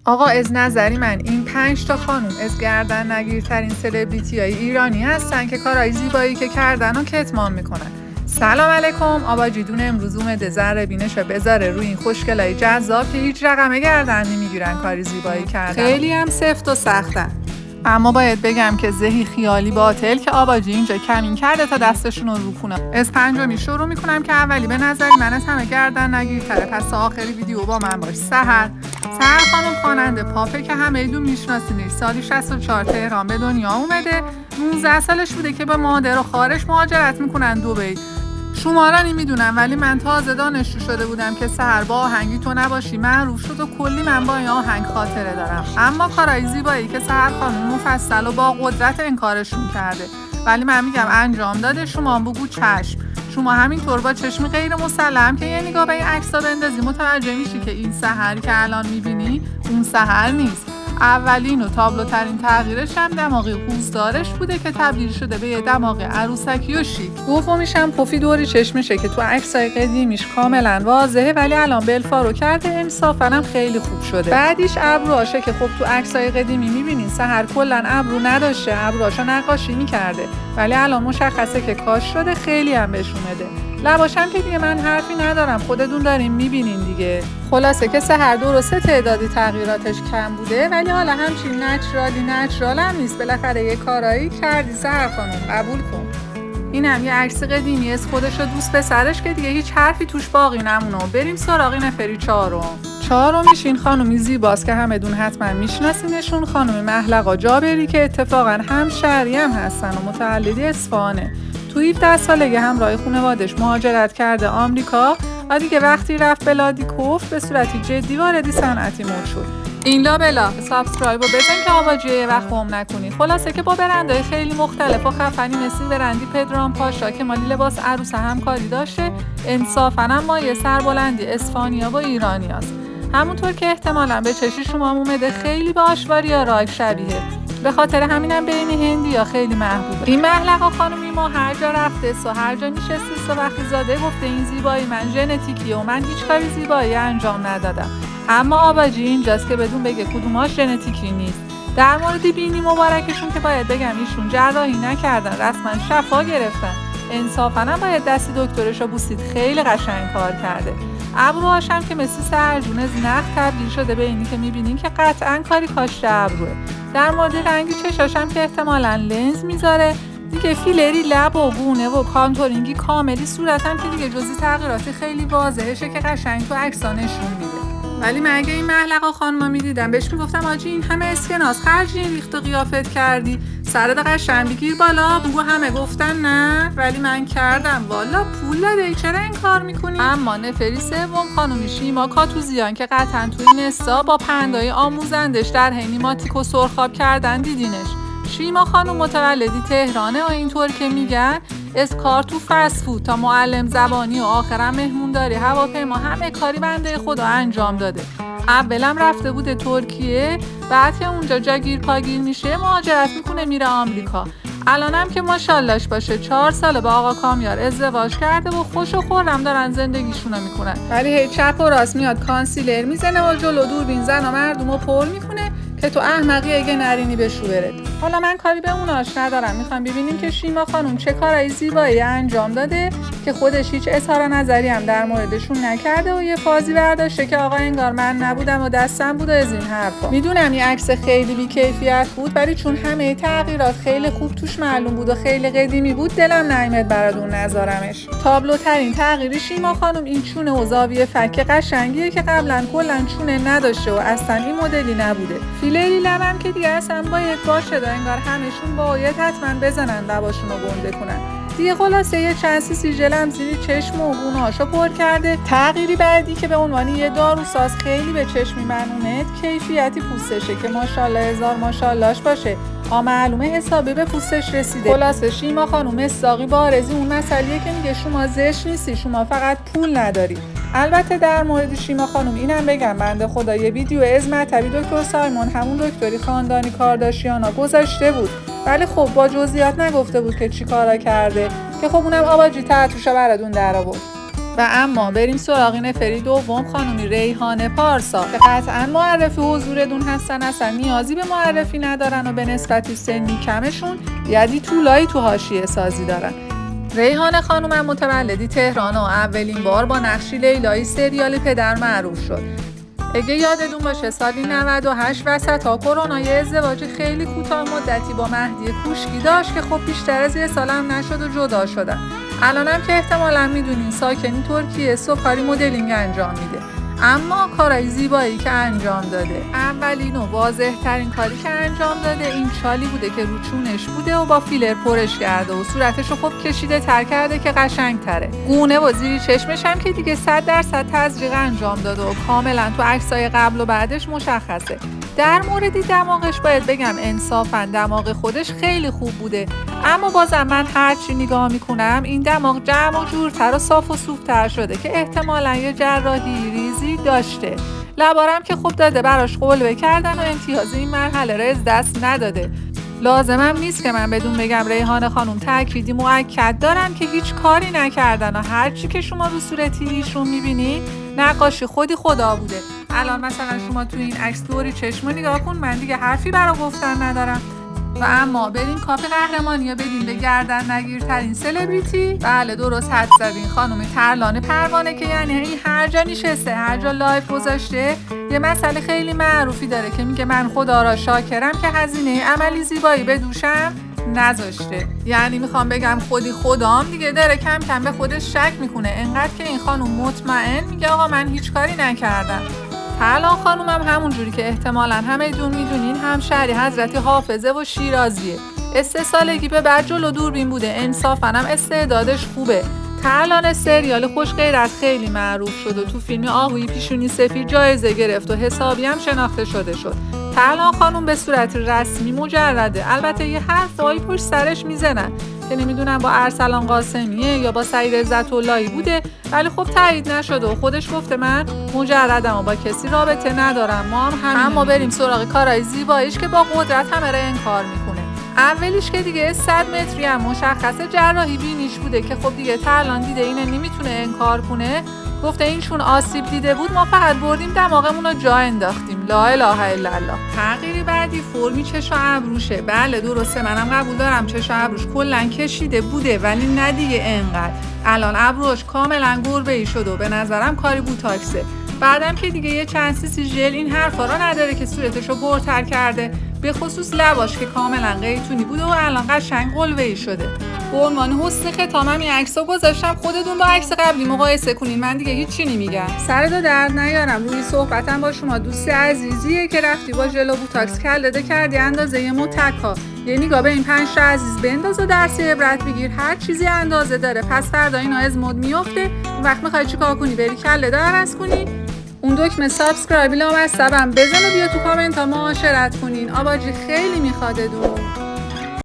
آقا از نظری من این 5 تا خانوم از گردن نگیرترین سلبریتی های ایرانی هستن که کارهای زیبایی که کردن و کتمان میکنن. سلام علیکم. آباجی دون امروز اومده ذره بینشو بذاره روی این خوشگلای جذاب که هیچ رقمه گردن نمیگیرن کاری زیبایی کردن. خیلی هم سفت و سختن. اما باید بگم که ذهی خیالی باطل که آباجی اینجا کمین کرده تا دستشون رو کنه. از پنجمی شروع میکنم که اولی به نظری من از همه گردن نگیرتره، پس تا آخری ویدیو با من باش. سحر خانم خواننده پاپه که همه ایدون میشناسینش. سالی 64 تهران به دنیا اومده. 19 سالش بوده که با مادر و خواهرش مهاجرت میکنن دبی. شما را نمیدونم ولی من تازه دانشجو شده بودم که سحر با آهنگی تو نباشی معروف شد و کلی من با این آهنگ خاطره دارم. اما کارهای زیبایی که سحر خانم مفصل و با قدرت انکارشون کرده، ولی من میگم انجام داده. شما بگو چشم. شما همینطور با چشم غیر مسلم که یه نگاه به این عکس‌ها بندازی متوجه میشی که این سحری که الان میبینی اون سحر نیست. اولین و تابلوترین تغییرش هم دماغی قوزدارش بوده که تبدیل شده به یه دماغ عروسکی و شیک. دومیش هم پفی دوری چشمشه که تو عکسای قدیمیش کاملا واضحه ولی الان بلفارو کرده، انصافا هم خیلی خوب شده. بعدیش ابروهاشه که خب تو عکسای قدیمی میبینین سحر کلا ابرو نداشته، ابروهاشو نقاشی میکرده ولی الان مشخصه که کاش شده، خیلی هم بهش اومده. لباشم که دیگه من حرفی ندارم، خودتون دارین میبینین دیگه. خلاصه که سحر درسته تعدادی تغییراتش کم بوده ولی حالا همچین نچرال هم نیست. بالاخره یه کارایی کردی سحر خانم، قبول کن. این هم یه عکس قدیمی از خودش و دوست پسرش که دیگه هیچ حرفی توش باقی نمونه. بریم سراغ نفری چهارمیش این خانومی زیباست که همدون حتما میشناسینشون. خانم محلقا جابری که اتفاقا هم شهری هم هستن و متولد اصفهانه. تو 17 سالگی همراه خانواده‌اش مهاجرت کرده آمریکا و دیگه وقتی رفت بلادی کفر به صورتی جدی واردی صنعتی مود شد. این لابلا سابسکرایب رو بزن که آباجی یه وقت قم نکنی. خلاصه که با برندهای خیلی مختلف و خفنی مثل برندی پدرام پاشا که مالی لباس عروس همکاری داشته، انصافاً هم مایه سربلندی اسپانیا و ایرانیاست. همونطور که احتمالاً به چشی شما اومده خیلی به آشواریا رای شبیه. به خاطر همینم بین هندی‌ها خیلی محبوبه. این محلقا خانومی ما هر جا رفته و هر جا نشسته و وقتی زاده گفته این زیبایی من ژنتیکیه و من هیچ کاری زیبایی انجام ندادم. اما آباجی اینجاست که بدون بگه کدوماش ژنتیکی نیست. در مورد بینی مبارکشون که باید بگم ایشون جراحی نکردن، رسما شفا گرفتن. انصافاً هم باید دستی دکترشو بوسید، خیلی قشنگ کار کرده. ابروهاش هم که مثل سرجون از نخ تبدیل شده به اینی که میبینین که قطعاً کاری کاشته ابروه. در مورد رنگ چشاش هم که احتمالاً لنز میذاره دیگه. فیلری لب و گونه و کانتورینگی کاملی صورتم که دیگه جزئی تغییراتی خیلی واضحشه که قشنگ تو عکس‌ها نشون میده. ولی من اگه این محلقا خانوما میدیدم بهش میگفتم آجی این همه اسکناس خرج این ریخت و قیافت کردی، سرت قشنگ بگیر بالا. بگو همه گفتن نه ولی من کردم، والا پول داره، چرا این کار میکنی؟ اما نفری سوم خانومی شیما کاتوزیان که قطعا توی اینستا با پندای آموزندش در حین ماتیکو سرخاب کردن دیدینش. شیما خانم متولدی تهرانه و اینطور که میگن از کار تو فست فود تا معلم زبانی و آخرم مهمونداری هواپیما همه کاری بنده خدا انجام داده. اولم رفته بوده ترکیه، بعد که اونجا جاگیر پاگیر میشه مهاجرت میکنه میره آمریکا. الانم که ماشاءاللهش باشه 4 ساله با آقا کامیار ازدواج کرده و خوش و خورم دارن زندگیشونو میکنن. ولی هی چپ و راست میاد کانسیلر میزنه و جلو دوربین زن و مردمو پر میکنه که تو احمقی اگه نرینی به شو برد. حالا من کاری به اوناش ندارم، میخوام ببینیم که شیما خانم چه کارهای زیبایی انجام داده که خودش هیچ اظهار نظری هم در موردشون نکرده و یه فازی برداشته که آقا انگار من نبودم و دستم بود و از این حرفا. میدونم این عکس خیلی بی‌کیفیت بود ولی چون همه تغییرات خیلی خوب توش معلوم بود و خیلی قدیمی بود دلم نیامد براتون نذارمش. تابلوترین تغییر شیما خانم این چونه و زاویه فک قشنگیه که قبلا کلا چونه نداشته و اصلا این مدلی نبوده. فیلری لبم که دیگه اصلا باید باشه دا انگار همشون باید حتما بزنن لباشون رو گنده کنن. دیگه خلاصه یه چند سی ژلم زیر چشم و گونه‌هاشو پر کرده. تغییری بعدی که به عنوان یه داروساز خیلی به چشمی منونه کیفیتی پوستشه که ماشاءالله هزار ماشاءاللهش باشه. معلومه حسابی به پوستش رسیده. خلاصه شیما خانم استاقی بارزی اون مسئله‌ایه که میگه شما زشت نیستی، شما فقط پول نداری. البته در مورد شیما خانم اینم بگم بنده خدا یه ویدیو از مطبی دکتر سایمون همون دکتری خاندانی کارداشیانا گذاشته بود ولی خب با جزئیات نگفته بود که چی کارا کرده که خب اونم آباجی تحتوشا براتون در آورد. و اما بریم سراغ نفری دوم، خانومی ریحانه پارسا که قطعا معرفی حضورتون هستن، اصلا نیازی به معرفی ندارن و به نسبت سنی کمشون یدی طولایی تو حاشیه سازی دارن. ریحانه خانوم متولدی تهران و اولین بار با نقشی لیلایی سریال پدر معروف شد. اگه یادتون باشه سالی 98 وسطا کرونا یه ازدواج خیلی کوتاه مدتی با مهدی کوشکی داشت که خب بیشتر از یه سال هم نشد و جدا شدن. الانم که احتمالاً میدونین ساکنی ترکیه، کاری مدلینگ انجام میده. اما کارهای زیبایی که انجام داده، اولین و واضح ترین کاری که انجام داده این چالی بوده که رو چونش بوده و با فیلر پرش کرده و صورتشو خب کشیده تر کرده که قشنگ تره. گونه و زیری چشمش هم که دیگه 100% تزریق انجام داده و کاملا تو عکسای قبل و بعدش مشخصه. در مورد دماغش باید بگم انصافا دماغ خودش خیلی خوب بوده، اما بازم من هرچی نگاه میکنم این دماغ جمع و جورتر و صاف و صوف‌تر شده که احتمالاً یه جراحی ریزی داشته. لبارم که خوب داده براش قلبه کردن و امتیاز این مرحله رو از دست نداده. لازمم نیست که من بدون بگم ریحانه خانم تأکیدی مؤکد دارن که هیچ کاری نکردن و هرچی که شما رو صورتی ایشون میبینی نقاشی خودی خدا بوده. الان مثلا شما تو این عکس دوری چشمو نگاه کن، من دیگه حرفی برای گفتن ندارم. و اما بریم کاپ قهرمانی رو بدیم به گردن نگیرترین سلبریتی. بله درست حد زدین، خانم ترلان پروانه که یعنی این هر جا نشسته هر جا لایف گذاشته یه مسئله خیلی معروفی داره که میگه من خدا را شاکرم که هزینه عملی زیبایی به دوشم نذاشته. یعنی میخوام بگم خودم دیگه داره کم کم به خودش شک میکنه، انقدر که این خانم مطمئن میگه آقا من هیچ کاری نکردم. ترلان خانومم همون جوری که احتمالاً همه‌تون میدونین همشهری حضرت حافظه و شیرازیه. 3 سالگی به بعد جلو دوربین بوده، انصافاً هم استعدادش خوبه. ترلان سریال خوش غیرت خیلی معروف شد و تو فیلم آهوی پیشونی سفید جایزه گرفت و حسابی هم شناخته شده شد. ترلان خانوم به صورت رسمی مجرده، البته یه حرفایی پشت سرش میزنن که نمیدونم با ارسلان قاسمیه یا با سعید عزت اللهی بوده، ولی خب تایید نشده و خودش گفته من مجردم و با کسی رابطه ندارم. ما هم همین. اما بریم سراغ کارهای زیباییش که با قدرت همه را انکار میکنه. اولیش که دیگه 100 متری هم مشخصه جراحی بینیش بوده که خب دیگه ترلان دیده اینه نمیتونه انکار کنه، گفته این چون آسیب دیده بود ما فقط بردیم دماغمون رو جا انداختیم. لا اله الا الله. تغییر بعدی فرمی چش و ابروشه. بله درسته، منم قبول دارم چش و ابروش کلا کشیده بوده ولی نه دیگه انقدر. الان ابروش کاملا گربه‌ای شده و به نظرم کاری بوتاکسه. بعدم که دیگه یه چند سیسی ژل این حرفا رو نداره که صورتشو برتر کرده، به خصوص لباش که کاملا قیتونی بوده و الان قشنگ قلوه‌ای شده. به عنوان حسن ختامم این عکسو گذاشتم، خودتون با عکس قبلی مقایسه کنین، من دیگه هیچی نمیگم. سرتو درد نیارم، روی صحبتم با شما دوست عزیزیه که رفتی با ژل و بوتاکس کلده کردی اندازه یه متکا. یه نگاه به این 5 تا عزیز بنداز و درس عبرت بگیر، هر چیزی اندازه داره. پس فردا اینا از مد میفته، اون وقت میخوای چیکار کنی؟ بری کله عوض کنی؟ اون دکمه سابسکرایب لامصبم بزن و بیا تو کامنت ها معاشرت کنین. آباجی خیلی میخواد دو.